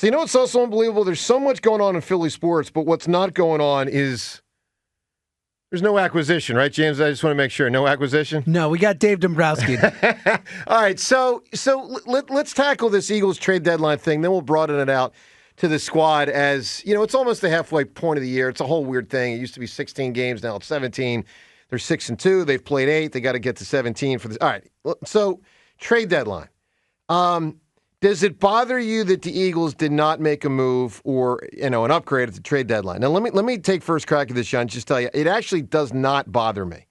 So you know what's also unbelievable? There's so much going on in Philly sports, but what's not going on is there's no acquisition, right, James? I just want to make sure. No acquisition? No, we got Dave Dombrowski. All right, so let's tackle this Eagles trade deadline thing. Then we'll broaden it out to the squad as, you know, it's almost the halfway point of the year. It's a whole weird thing. It used to be 16 games. Now it's 17. They're 6-2. They've played 8. They got to get to 17 for this. All right, so trade deadline. Does it bother you that the Eagles did not make a move or, you know, an upgrade at the trade deadline? Now, let me take first crack at this, John. Just tell you, it actually does not bother me.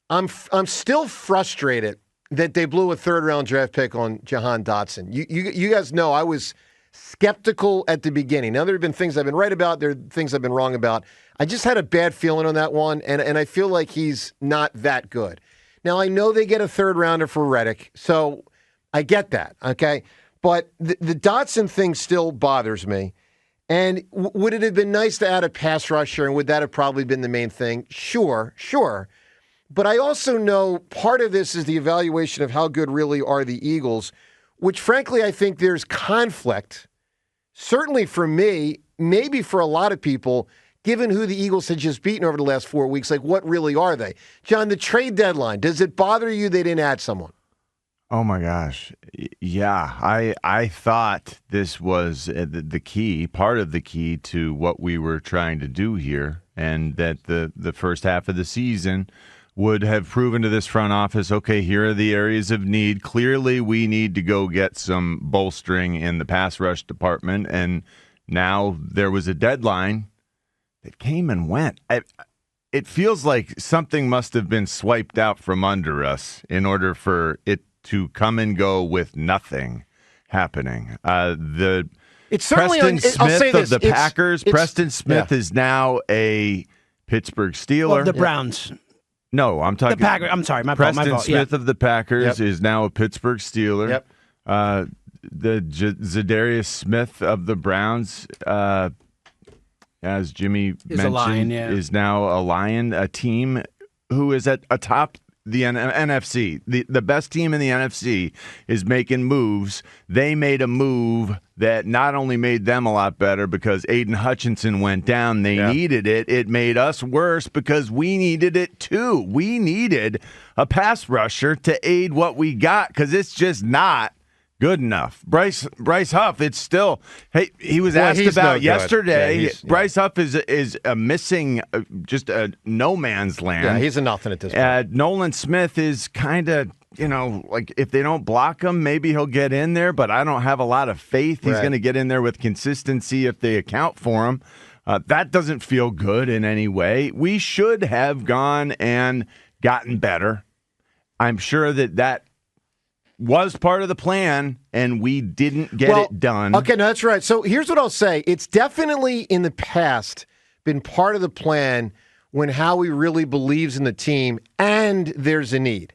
I'm still frustrated that they blew a third-round draft pick on Jahan Dotson. You guys know I was skeptical at the beginning. Now, there have been things I've been right about. There are things I've been wrong about. I just had a bad feeling on that one, and I feel like he's not that good. Now, I know they get a third-rounder for Reddick, so I get that, okay? But the Dotson thing still bothers me. And would it have been nice to add a pass rusher, and would that have probably been the main thing? Sure. But I also know part of this is the evaluation of how good really are the Eagles, which frankly I think there's conflict, certainly for me, maybe for a lot of people, given who the Eagles had just beaten over the last 4 weeks. Like, what really are they? John, the trade deadline, does it bother you they didn't add someone? Oh, my gosh. Yeah, I thought this was the key, part of the key to what we were trying to do here, and that the first half of the season would have proven to this front office, okay, here are the areas of need. Clearly, we need to go get some bolstering in the pass rush department, and now there was a deadline that came and went. It feels like something must have been swiped out from under us in order for it to come and go with nothing happening. It's certainly Preston Smith of the Packers. Preston Smith yeah. is now a Pittsburgh Steeler. Of the Browns. No, I'm talking. The Packers. I'm sorry, my Preston fault. Smith of the Packers Yep. is now a Pittsburgh Steeler. Yep. The Zadarius Smith of the Browns, as Jimmy mentioned, is now a Lion, a team who is at atop the NFC. The best team in the NFC is making moves. They made a move that not only made them a lot better because Aiden Hutchinson went down. They needed it. It made us worse because we needed it too. We needed a pass rusher to aid what we got because it's just not good enough. Bryce Huff, it's still, hey, he was asked about yesterday. Bryce Huff is a missing, just a no man's land. Yeah, he's a nothing at this point. Nolan Smith is kind of, like if they don't block him, maybe he'll get in there, but I don't have a lot of faith he's going to get in there with consistency if they account for him. That doesn't feel good in any way. We should have gone and gotten better. I'm sure that was part of the plan, and we didn't get it done. Okay, no, that's right. So here's what I'll say. It's definitely in the past been part of the plan when Howie really believes in the team and there's a need.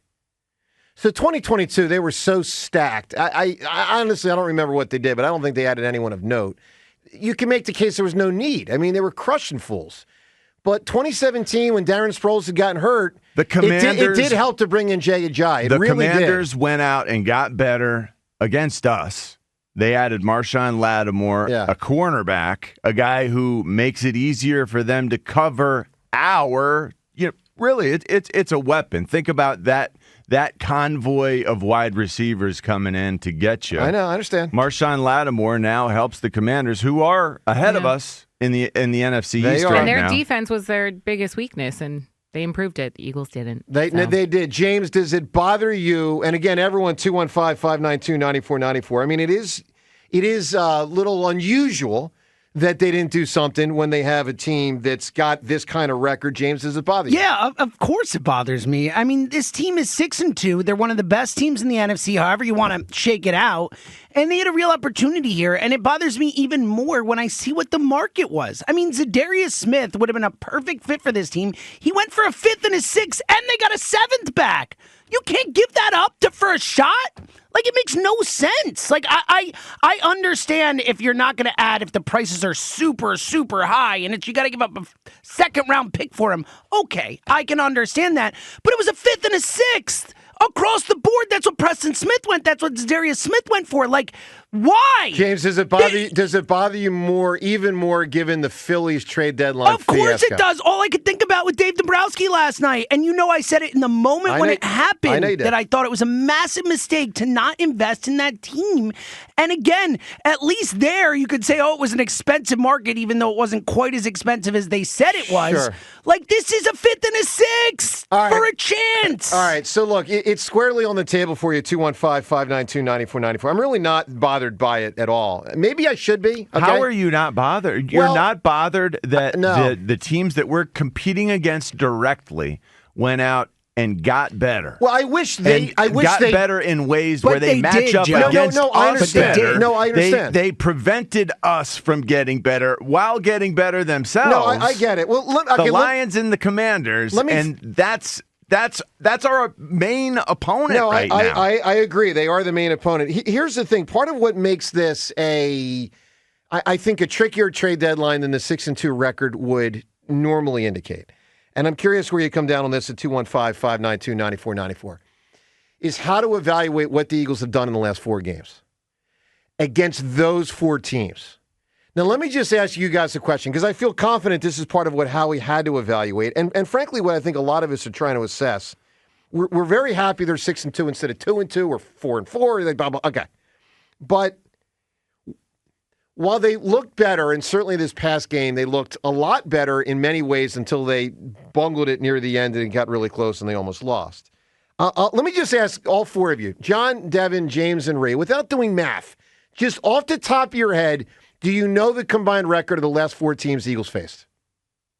So 2022, they were so stacked. I honestly, I don't remember what they did, but I don't think they added anyone of note. You can make the case there was no need. I mean, they were crushing fools. But 2017, when Darren Sproles had gotten hurt, the Commanders, it did help to bring in Jay Ajayi. The Commanders went out and got better against us. They added Marshawn Lattimore, a cornerback, a guy who makes it easier for them to cover our. Really, it's a weapon. Think about that convoy of wide receivers coming in to get you. I know, I understand. Marshawn Lattimore now helps the Commanders, who are ahead of us in the NFC East right now. And their defense was their biggest weakness, and they improved it. The Eagles didn't. They did. James, does it bother you? And again, everyone, 215-592-9494. I mean, it is a little unusual that they didn't do something when they have a team that's got this kind of record. James, does it bother you? Yeah, of course it bothers me. I mean, this team is 6-2. They're one of the best teams in the NFC, however you want to shake it out. And they had a real opportunity here, and it bothers me even more when I see what the market was. I mean, Zadarius Smith would have been a perfect fit for this team. He went for a 5th and a 6th, and they got a 7th back. You can't give that up for a shot? Like, it makes no sense. Like, I understand if you're not going to add, if the prices are super, super high, and you got to give up a 2nd-round pick for him. Okay, I can understand that. But it was a 5th and a 6th. Across the board, that's what Preston Smith went. That's what Zadarius Smith went for. Like, Why? James, does it bother you even more given the Phillies trade deadline Of course fiasco? it does. All I could think about with Dave Dombrowski last night, and I said it in the moment when it happened, that I thought it was a massive mistake to not invest in that team. And again, at least there you could say, it was an expensive market, even though it wasn't quite as expensive as they said it was. Sure. Like, this is a 5th and a 6th for a chance. All right, so look, it's squarely on the table for you, 215-592-9494. I'm really not bothered by it at all. Maybe I should be. Okay? How are you not bothered? You're not bothered that the teams that we're competing against directly went out and got better. Well, I wish they got better in ways where they match up against us. I understand. No, I understand. They prevented us from getting better while getting better themselves. No, I get it. Well, the Lions and the Commanders, and that's our main opponent right now. I agree. They are the main opponent. Here's the thing. Part of what makes this I think a trickier trade deadline than the 6-2 record would normally indicate, and I'm curious where you come down on this at 215-592-9494, is how to evaluate what the Eagles have done in the last 4 games against those 4 teams. Now, let me just ask you guys a question, because I feel confident this is part of what Howie had to evaluate, and frankly, what I think a lot of us are trying to assess. We're very happy they're 6-2 instead of 2-2 or 4-4. Blah, blah. Okay, but while they looked better, and certainly this past game, they looked a lot better in many ways until they bungled it near the end and it got really close and they almost lost. Let me just ask all 4 of you, John, Devin, James, and Ray, without doing math, just off the top of your head, do you know the combined record of the last 4 teams the Eagles faced?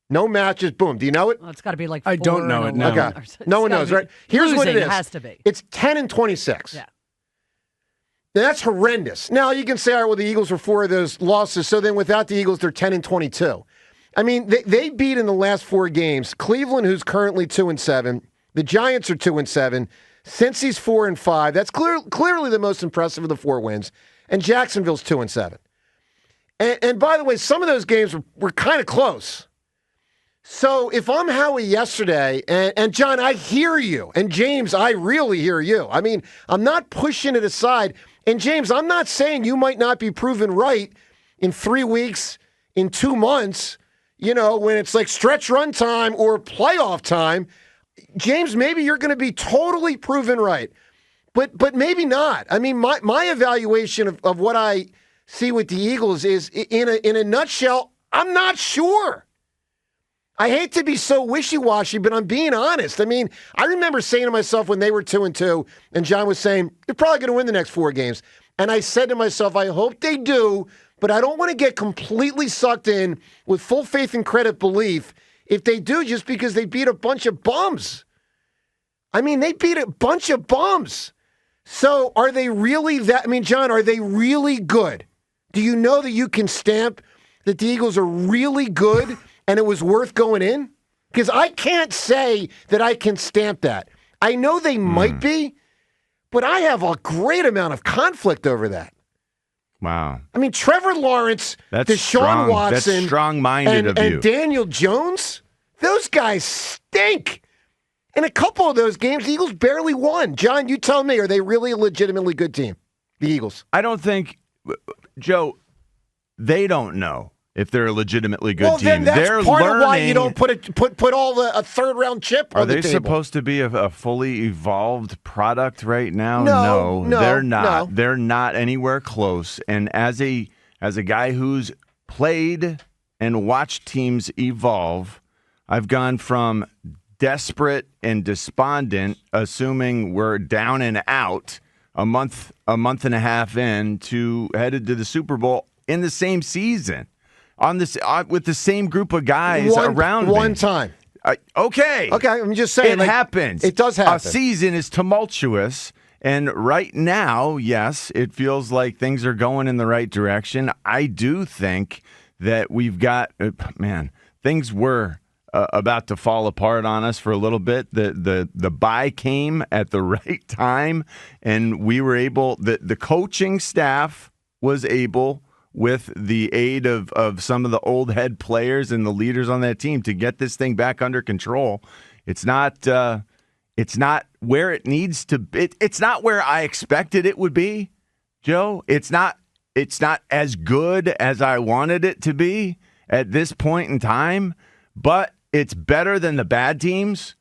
No math, just boom. Do you know it? Well, it's got to be like 4 I don't know it. No. Okay. No one knows, right? Here's what it is. It has to be. It's 10-26. Yeah. Now, that's horrendous. Now, you can say, all right, well, the Eagles were 4 of those losses, so then without the Eagles, they're 10-22. I mean, they beat in the last 4 games Cleveland, who's currently 2-7. The Giants are 2-7. Cincy's 4-5. That's clearly the most impressive of the 4 wins. And Jacksonville's 2-7. And by the way, some of those games were kind of close. So if I'm Howie yesterday, and John, I hear you, and James, I really hear you. I mean, I'm not pushing it aside. And James, I'm not saying you might not be proven right in 3 weeks, in 2 months, when it's like stretch run time or playoff time. James, maybe you're going to be totally proven right. But maybe not. I mean, my evaluation of what I see with the Eagles is, in a nutshell, I'm not sure. I hate to be so wishy-washy, but I'm being honest. I mean, I remember saying to myself when they were 2-2, and John was saying, they're probably going to win the next 4 games. And I said to myself, I hope they do, but I don't want to get completely sucked in with full faith and credit belief if they do, just because they beat a bunch of bums. I mean, they beat a bunch of bums. So are they really that? I mean, John, are they really good? Do you know that you can stamp that the Eagles are really good and it was worth going in? Because I can't say that I can stamp that. I know they might be, but I have a great amount of conflict over that. Wow. I mean, Trevor Lawrence, Deshaun Watson, that's strong-minded of you. And Daniel Jones, those guys stink. In a couple of those games, the Eagles barely won. John, you tell me, are they really a legitimately good team, the Eagles? I don't think, Joe, they don't know if they're a legitimately good team. Then that's they're part learning. of why you don't put all a third-round chip on the table. Are they supposed to be a fully evolved product right now? No, they're not. No. They're not anywhere close. And as a guy who's played and watched teams evolve, I've gone from desperate and despondent, assuming we're down and out a month and a half in, to headed to the Super Bowl in the same season on this with the same group of guys around me. One time. Okay, I'm just saying. It happens. It does happen. A season is tumultuous, and right now, yes, it feels like things are going in the right direction. I do think that we've got, things were about to fall apart on us for a little bit. The bye came at the right time, and we were able, the coaching staff was able, with the aid of some of the old head players and the leaders on that team, to get this thing back under control. It's not where it needs to be. It's not where I expected it would be, Joe. It's not it's not as good as I wanted it to be at this point in time, but it's better than the bad teams,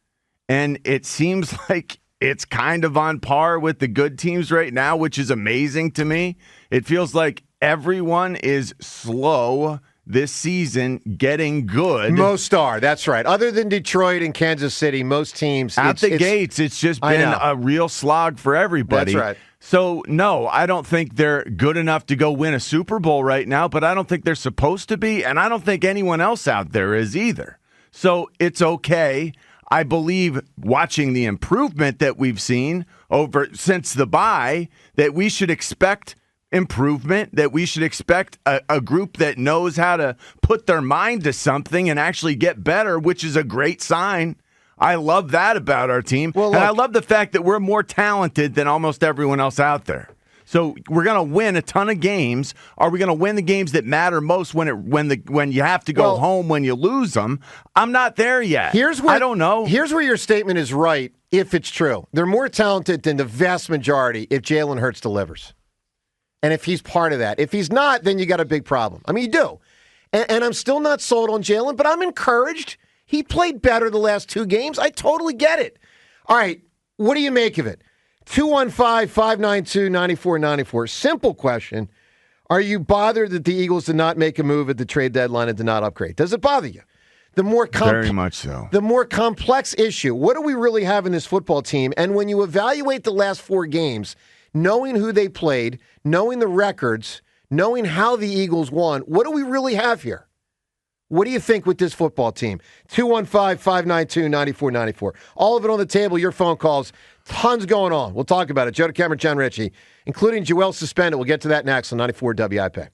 and it seems like it's kind of on par with the good teams right now, which is amazing to me. It feels like everyone is slow this season getting good. Most are, that's right. Other than Detroit and Kansas City, most teams. It's just been a real slog for everybody. That's right. So, no, I don't think they're good enough to go win a Super Bowl right now, but I don't think they're supposed to be, and I don't think anyone else out there is either. So it's okay. I believe, watching the improvement that we've seen since the bye, that we should expect improvement, that we should expect a group that knows how to put their mind to something and actually get better, which is a great sign. I love that about our team. Well, and I love the fact that we're more talented than almost everyone else out there. So we're going to win a ton of games. Are we going to win the games that matter most when you have to go home when you lose them? I'm not there yet. I don't know. Here's where your statement is right, if it's true. They're more talented than the vast majority if Jalen Hurts delivers. And if he's part of that. If he's not, then you got a big problem. I mean, you do. And I'm still not sold on Jalen, but I'm encouraged. He played better the last 2 games. I totally get it. All right, what do you make of it? 215-592-9494. Simple question. Are you bothered that the Eagles did not make a move at the trade deadline and did not upgrade? Does it bother you? Very much so. The more complex issue. What do we really have in this football team? And when you evaluate the last 4 games, knowing who they played, knowing the records, knowing how the Eagles won, what do we really have here? What do you think with this football team? 215-592-9494. All of it on the table, your phone calls. Tons going on. We'll talk about it. Joe DeCamera, John Ritchie, including Joel Suspended. We'll get to that next on 94 WIP.